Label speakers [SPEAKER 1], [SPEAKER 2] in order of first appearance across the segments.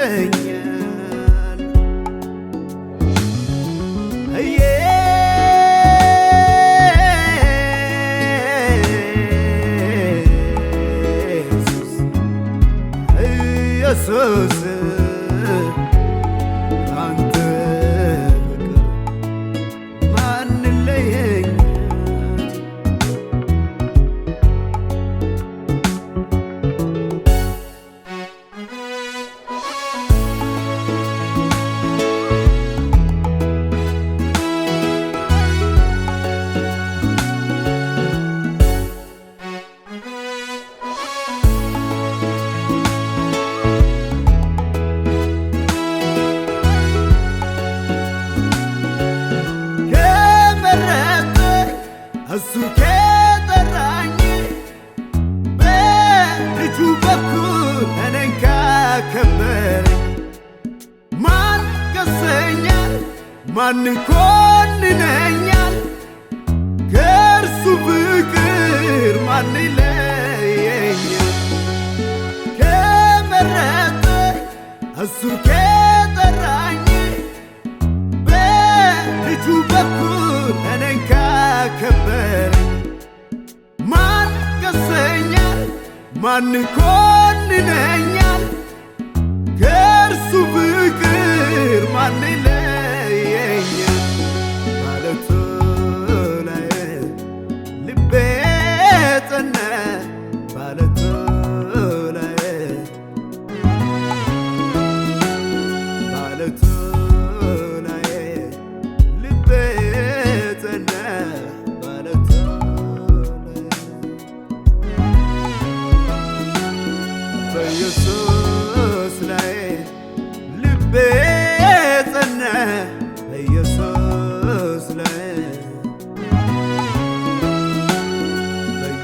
[SPEAKER 1] ይለኛል ኢየሱስ አንተ ፍቅር ማን ይለየኛል እሱ ከጠራኝ በልጁ በኩል እኔን ካከበረኝ ማን ከሰኛል? ማን ኮንነኛል? ከእርሱ ፍቅር ማን ይለየኛል? ከመረጠኝ እሱ ከጠራኝ በልጁ በኩል እኔን ካከበረኝ ማን ከሰኛል? ማን ኮንነኛል? ከእርሱ ፍቅር ማን ይለየኛል? ማለቱ ላይ ልቤ ጸና ማለቱ ላይ ማለቱ በኢየሱስ ላይ ልቤ ጸና በኢየሱስ ላይ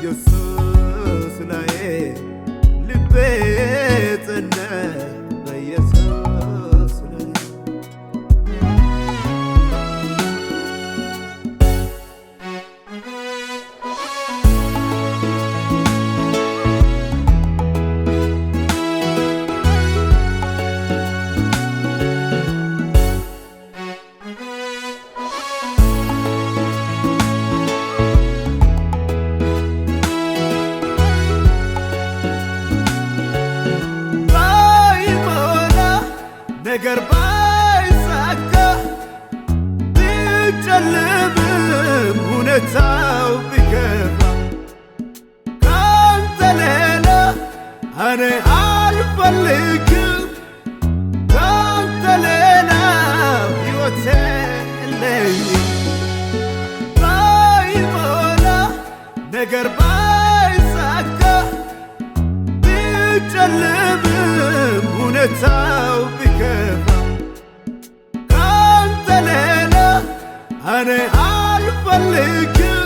[SPEAKER 1] በኢየሱስ ላይ ልቤ ጸና በኢየሱስ ላይ ነገር ባይሳካ ቢጨልምም ሁኔታው ቢከፋ ካንተ ሌላ እኔ አልፈልግም ካንተ ሌላ ሕይወቴ የለኝም ባይሞላ ነገር ባይሳካ ቢጨልምም ሁኔታው ቢከፋ ካንተ ሌላ እኔ አልፈልግም